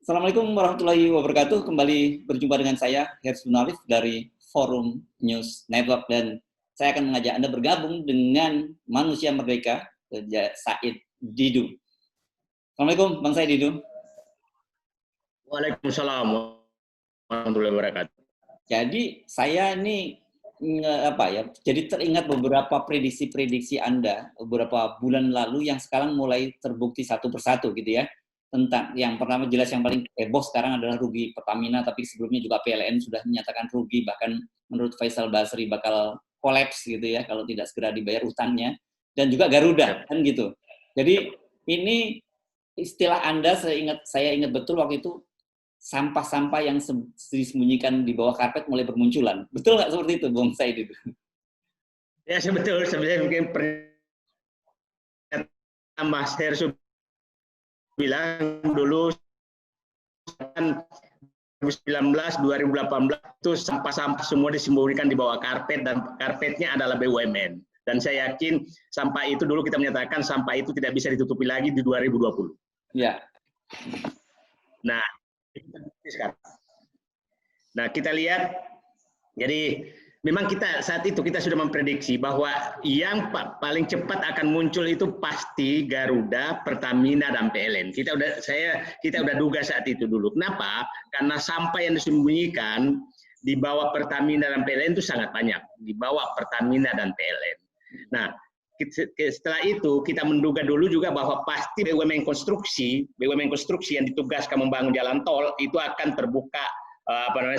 Assalamualaikum warahmatullahi wabarakatuh. Kembali berjumpa dengan saya, Hersun Alif dari Forum News Network. Dan saya akan mengajak Anda bergabung dengan Manusia Merdeka, Said Didu. Assalamualaikum, Bang Said Didu. Waalaikumsalam warahmatullahi wabarakatuh. Jadi saya ini jadi teringat beberapa prediksi-prediksi Anda beberapa bulan lalu yang sekarang mulai terbukti satu persatu gitu ya. Tentang yang pertama jelas yang paling heboh sekarang adalah rugi Pertamina, tapi sebelumnya juga PLN sudah menyatakan rugi, bahkan menurut Faisal Basri bakal kolaps gitu ya kalau tidak segera dibayar utangnya, dan juga Garuda kan gitu. Jadi ini istilah Anda saya ingat betul waktu itu, sampah-sampah yang disembunyikan di bawah karpet mulai bermunculan. Betul nggak seperti itu, Bung Said itu? Ya betul, sebenarnya mungkin Mas Hersu bilang dulu kan 2019, 2018 itu sampah-sampah semua disembunyikan di bawah karpet dan karpetnya adalah BUMN. Dan saya yakin sampah itu dulu kita menyatakan sampah itu tidak bisa ditutupi lagi di 2020. Ya. Nah, kita lihat, jadi memang kita saat itu kita sudah memprediksi bahwa yang paling cepat akan muncul itu pasti Garuda, Pertamina, dan PLN. Kita udah duga saat itu dulu. Kenapa? Karena sampah yang disembunyikan di bawah Pertamina dan PLN itu sangat banyak. Di bawah Pertamina dan PLN. Nah, setelah itu kita menduga dulu juga bahwa pasti BUMN konstruksi yang ditugaskan membangun jalan tol itu akan terbuka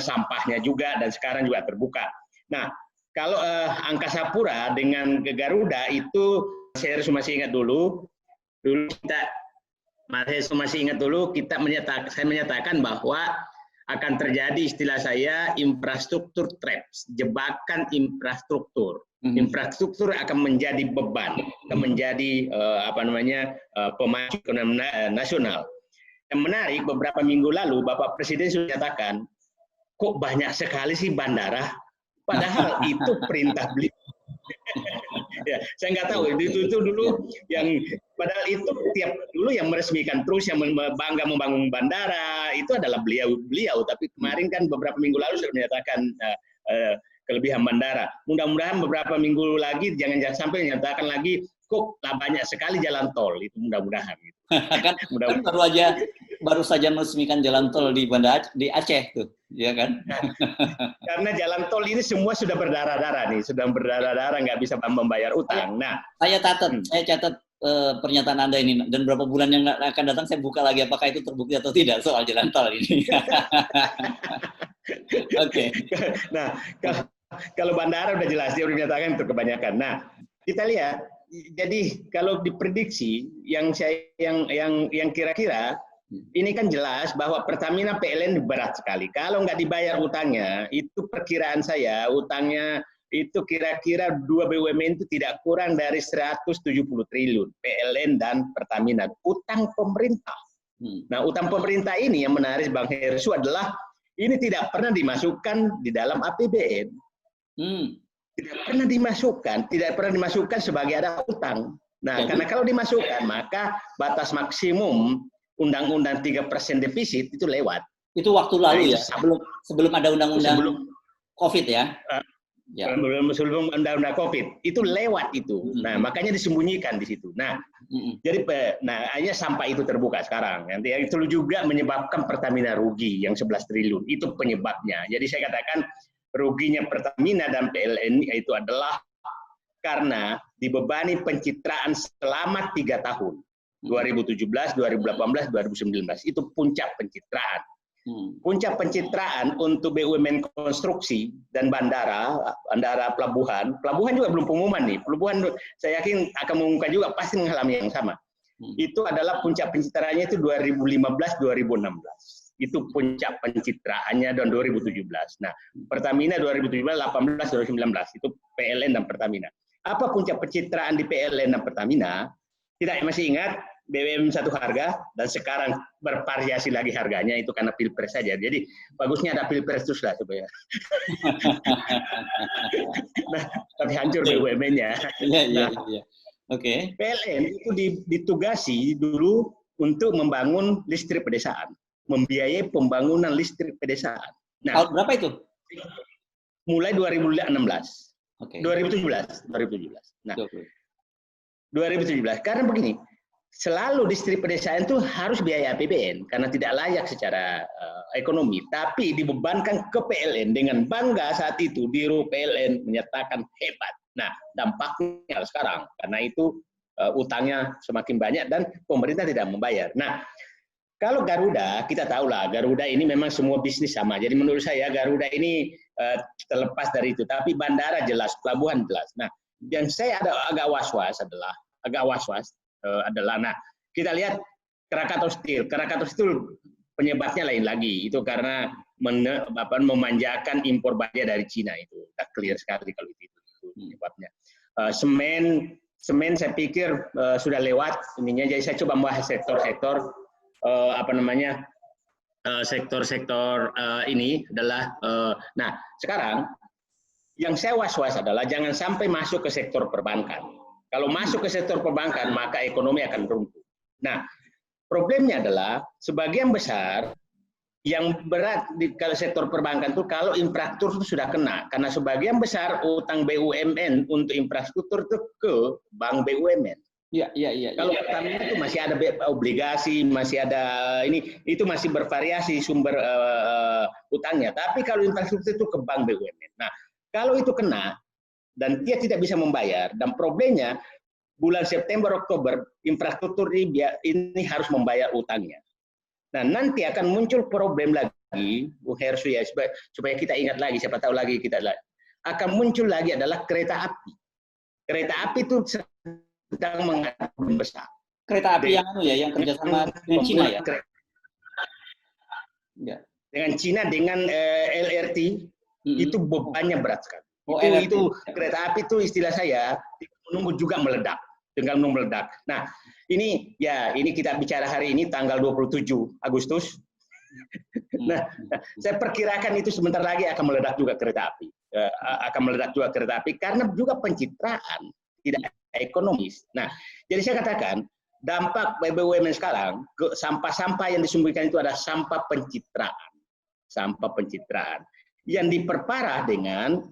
sampahnya juga, dan sekarang juga terbuka. Nah, kalau Angkasa Pura dengan Garuda itu saya masih ingat dulu saya menyatakan bahwa akan terjadi istilah saya infrastruktur traps, jebakan infrastruktur. Infrastruktur akan menjadi beban, akan menjadi pemacu ekonomi nasional. Yang menarik, beberapa minggu lalu Bapak Presiden sudah menyatakan, kok banyak sekali sih bandara, padahal itu perintah beliau. Ya, saya nggak tahu itu dulu yang padahal itu dulu yang meresmikan, terus yang bangga membangun bandara itu adalah beliau. Tapi kemarin kan beberapa minggu lalu sudah menyatakan kelebihan bandara. Mudah-mudahan beberapa minggu lagi jangan sampai menyatakan lagi kok banyak sekali jalan tol, itu mudah-mudahan. Kan baru saja meresmikan jalan tol di Aceh tuh, ya kan? Karena jalan tol ini semua sudah berdarah-darah nggak bisa membayar utang. Nah, saya catat pernyataan Anda ini, dan beberapa bulan yang akan datang saya buka lagi apakah itu terbukti atau tidak soal jalan tol ini. Oke. Nah, kalau bandara udah jelas dia udah menyatakan itu kebanyakan. Nah, kita lihat. Jadi kalau diprediksi yang kira-kira ini kan jelas bahwa Pertamina PLN berat sekali. Kalau nggak dibayar utangnya, itu perkiraan saya utangnya itu kira-kira dua BUMN itu tidak kurang dari 170 triliun PLN dan Pertamina, utang pemerintah. Nah, utang pemerintah ini yang menarik Bang Hersu adalah ini tidak pernah dimasukkan di dalam APBN. Tidak pernah dimasukkan sebagai ada utang. Nah, karena kalau dimasukkan maka batas maksimum Undang-Undang 3% defisit itu lewat. Itu waktu lalu ya, sebelum ada undang-undang COVID ya. Sebelum undang-undang COVID itu lewat itu. Nah, makanya disembunyikan di situ. Nah, jadi hanya sampai itu terbuka sekarang. Nanti itu juga menyebabkan Pertamina rugi yang 11 triliun. Itu penyebabnya. Jadi saya katakan ruginya Pertamina dan PLN itu adalah karena dibebani pencitraan selama 3 tahun. 2017, 2018, 2019 itu puncak pencitraan. Puncak pencitraan untuk BUMN konstruksi dan bandara pelabuhan juga belum pengumuman nih. Pelabuhan saya yakin akan mengumumkan juga, pasti mengalami yang sama. Itu adalah puncak pencitraannya itu 2015-2016. Itu puncak pencitraannya tahun 2017. Nah, Pertamina 2017, 18, 2019 itu PLN dan Pertamina. Apa puncak pencitraan di PLN dan Pertamina? Tidak masih ingat BBM satu harga dan sekarang bervariasi lagi harganya itu karena pilpres saja. Jadi bagusnya ada pilpres terus lah supaya. Nah, tapi hancur BUMN-nya. Iya. Oke. PLN itu ditugasi dulu untuk membangun listrik pedesaan. membiayai pembangunan listrik pedesaan. Nah, tahun berapa itu? Mulai 2016. Oke. 2017. Nah, 2017. Karena begini, selalu listrik pedesaan itu harus biaya APBN karena tidak layak secara ekonomi, tapi dibebankan ke PLN dengan bangga saat itu Biro PLN menyatakan hebat. Nah, dampaknya sekarang karena itu utangnya semakin banyak dan pemerintah tidak membayar. Nah, kalau Garuda, kita tahulah Garuda ini memang semua bisnis sama. Jadi menurut saya Garuda ini terlepas dari itu. Tapi bandara jelas, pelabuhan jelas. Nah, yang saya agak was-was adalah, nah kita lihat Krakatau Steel. Krakatau Steel penyebabnya lain lagi. Itu karena memanjakan impor baja dari Cina itu. Udah clear sekali kalau itu penyebabnya. Semen saya pikir sudah lewat ininya. Jadi saya coba membahas sektor-sektor sektor-sektor ini adalah nah sekarang yang saya was-was adalah jangan sampai masuk ke sektor perbankan. Kalau masuk ke sektor perbankan maka ekonomi akan runtuh. Nah, problemnya adalah sebagian besar yang berat di kalau sektor perbankan itu kalau infrastruktur itu sudah kena karena sebagian besar utang BUMN untuk infrastruktur itu ke bank BUMN. Iya. Kalau Pertamina itu masih ada obligasi, masih ada ini, itu masih bervariasi sumber utangnya. Tapi kalau infrastruktur itu ke bank BUMN. Nah, kalau itu kena dan dia tidak bisa membayar, dan problemnya bulan September Oktober infrastruktur ini harus membayar utangnya. Nah, nanti akan muncul problem lagi, Bu Hersu ya, supaya kita ingat lagi, siapa tahu lagi kita akan muncul lagi adalah kereta api. Kereta api itu sedang menghadapi besar. Kereta api yang kerjasama dengan Cina ya? Dengan Cina, dengan LRT, itu bebannya berat sekali. Itu kereta api itu istilah saya menunggu juga meledak. Tinggal menunggu meledak. Nah, ini kita bicara hari ini tanggal 27 Agustus. Nah, saya perkirakan itu sebentar lagi akan meledak juga kereta api. Karena juga pencitraan tidak ekonomis. Nah, jadi saya katakan dampak BUMN sekarang ke sampah-sampah yang disembunyikan itu adalah sampah pencitraan yang diperparah dengan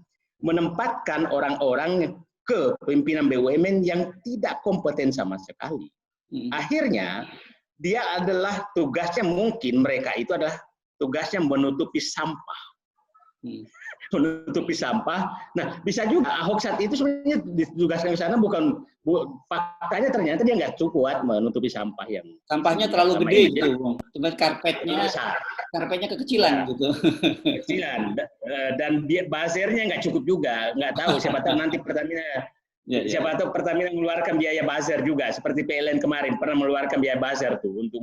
menempatkan orang-orang ke pimpinan BUMN yang tidak kompeten sama sekali. Akhirnya dia adalah tugasnya mungkin mereka itu adalah tugasnya menutupi sampah. Menutupi sampah. Nah, bisa juga Ahok saat itu sebenarnya ditugaskan ke sana faktanya ternyata dia nggak kuat menutupi sampah yang sampahnya terlalu gede gitu, cuma karpetnya kekecilan gitu. Kecilan dan buzzernya nggak cukup juga, nggak tahu siapa tahu nanti Pertamina siapa tahu Pertamina mengeluarkan biaya buzzer juga seperti PLN kemarin pernah mengeluarkan biaya buzzer tuh untuk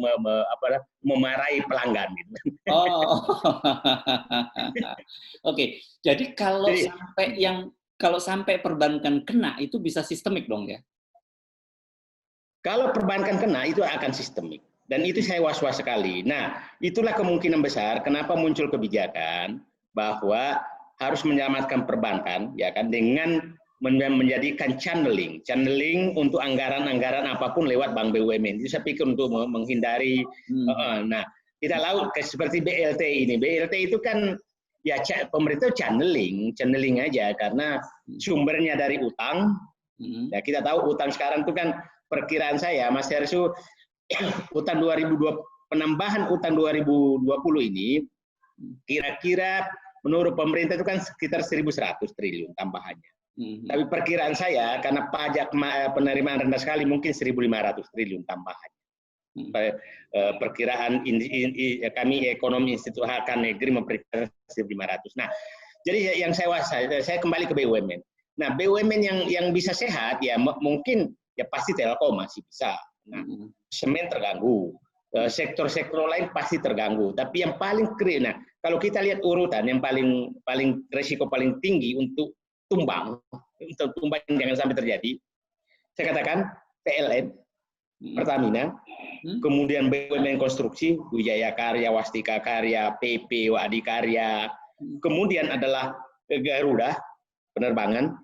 memarahi pelanggan gitu. Oke. Jadi kalau sampai perbankan kena itu bisa sistemik dong ya? Kalau perbankan kena itu akan sistemik dan itu saya was-was sekali. Nah, itulah kemungkinan besar kenapa muncul kebijakan bahwa harus menyelamatkan perbankan ya kan dengan menjadikan channeling untuk anggaran-anggaran apapun lewat bank BUMN. Itu saya pikir untuk menghindari. Nah, kita laut seperti BLT ini. BLT itu kan ya pemerintah channeling aja karena sumbernya dari utang. Ya kita tahu utang sekarang itu kan perkiraan saya, Mas Hersu, utang 2020 penambahan utang 2020 ini kira-kira menurut pemerintah itu kan sekitar 1.100 triliun tambahannya. Tapi perkiraan saya karena pajak penerimaan rendah sekali mungkin 1.500 triliun tambahan. Perkiraan kami ekonomi Institut Hakan Negeri memperkirakan 1.500. Nah, jadi yang saya kembali ke BUMN. Nah, BUMN yang bisa sehat ya mungkin ya pasti Telkom masih bisa. Nah, semen terganggu. Sektor-sektor lain pasti terganggu. Tapi yang paling nah kalau kita lihat urutan yang paling resiko paling tinggi untuk tumbang jangan sampai terjadi. Saya katakan PLN, Pertamina, kemudian BUMN konstruksi, Wijaya Karya, Wastika Karya, PP, Adikarya, kemudian adalah Garuda, penerbangan.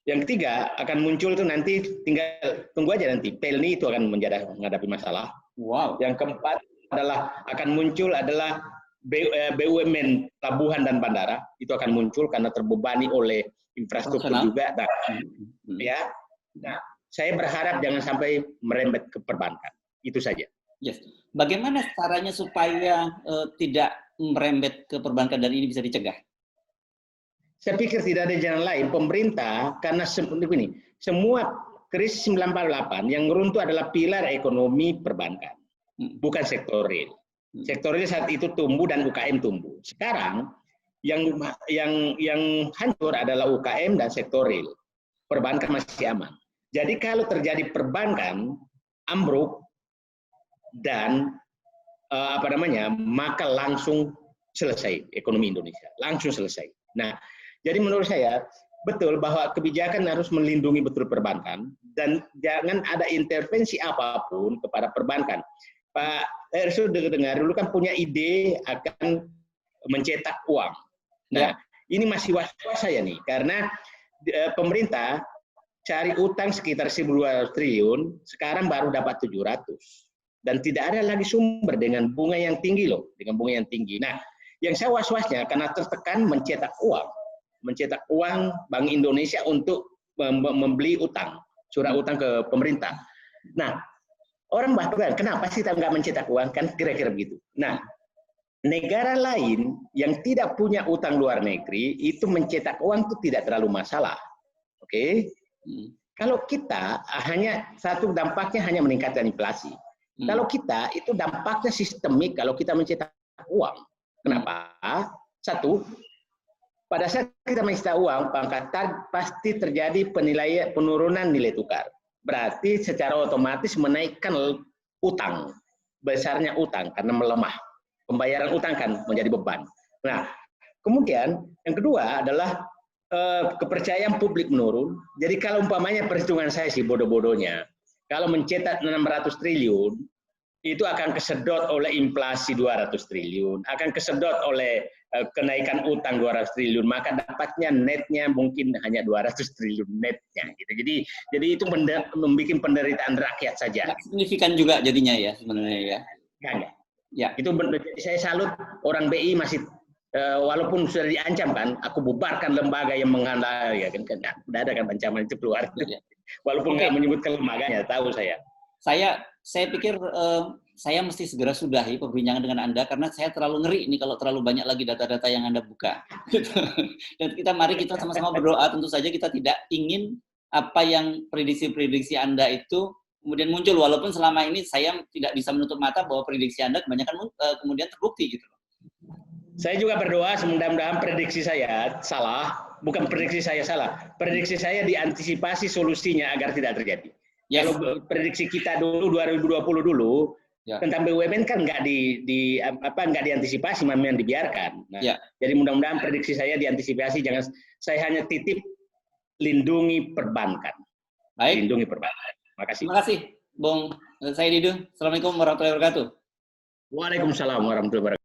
Yang ketiga akan muncul itu nanti tinggal tunggu aja nanti. Pelni itu akan menghadapi masalah. Wow. Yang keempat adalah BUMN pelabuhan dan bandara, itu akan muncul karena terbebani oleh infrastruktur juga. Nah, ya, nah, saya berharap jangan sampai merembet ke perbankan. Itu saja. Yes. Bagaimana caranya supaya tidak merembet ke perbankan dan ini bisa dicegah? Saya pikir tidak ada jalan lain. Pemerintah, karena semua krisis 98 yang runtuh adalah pilar ekonomi perbankan, bukan sektor real. Sektor real saat itu tumbuh dan UKM tumbuh. Sekarang yang hancur adalah UKM dan sektor real. Perbankan masih aman. Jadi kalau terjadi perbankan ambruk dan maka langsung selesai ekonomi Indonesia, langsung selesai. Nah, jadi menurut saya betul bahwa kebijakan harus melindungi betul perbankan dan jangan ada intervensi apapun kepada perbankan. Pak sudah dengar dulu kan punya ide akan mencetak uang. Nah, ini masih was-was saya nih karena pemerintah cari utang sekitar 1.200 triliun, sekarang baru dapat 700. Dan tidak ada lagi sumber dengan bunga yang tinggi loh, dengan bunga yang tinggi. Nah, yang saya was-wasnya karena tertekan mencetak uang Bank Indonesia untuk membeli utang, surat utang ke pemerintah. Nah, orang bahkan kenapa sih kita nggak mencetak uang, kan kira-kira begitu. Nah, negara lain yang tidak punya utang luar negeri itu mencetak uang itu tidak terlalu masalah, oke? Kalau kita hanya satu dampaknya hanya meningkatkan inflasi. Kalau kita itu dampaknya sistemik kalau kita mencetak uang. Kenapa? Satu, pada saat kita mencetak uang, pasti terjadi penurunan nilai tukar. Berarti secara otomatis menaikkan utang, besarnya utang karena melemah. Pembayaran utang kan menjadi beban. Nah, kemudian yang kedua adalah kepercayaan publik menurun. Jadi kalau umpamanya perhitungan saya sih bodoh-bodohnya, kalau mencetak 600 triliun, itu akan kesedot oleh inflasi 200 triliun, akan kesedot oleh kenaikan utang 200 triliun, maka dapatnya netnya mungkin hanya 200 triliun netnya. Gitu. Jadi itu membuat penderitaan rakyat saja. Signifikan juga jadinya ya sebenarnya ya. Enggak. Ya. Itu saya salut orang BI masih walaupun sudah diancam kan, aku bubarkan lembaga yang mengandalkan, ya kan, tidak ada kan ancaman itu keluar. Ya. Walaupun nggak menyebutkan lembaganya, tahu saya. Saya pikir saya mesti segera sudahi perbincangan dengan Anda karena saya terlalu ngeri ini kalau terlalu banyak lagi data-data yang Anda buka. Dan mari kita sama-sama berdoa, tentu saja kita tidak ingin apa yang prediksi-prediksi Anda itu kemudian muncul, walaupun selama ini saya tidak bisa menutup mata bahwa prediksi Anda kebanyakan kemudian terbukti gitu. Saya juga berdoa mudah-mudahan prediksi saya salah, bukan prediksi saya salah, prediksi saya diantisipasi solusinya agar tidak terjadi. Yes. Kalau prediksi kita dulu 2020 dulu tentang BUMN kan nggak diantisipasi, memang dibiarkan. Nah, jadi mudah-mudahan prediksi saya diantisipasi, jangan saya hanya titip lindungi perbankan. Baik. Lindungi perbankan. Makasih. Terima kasih, Bung Said Didu. Assalamualaikum warahmatullahi wabarakatuh. Waalaikumsalam warahmatullahi wabarakatuh.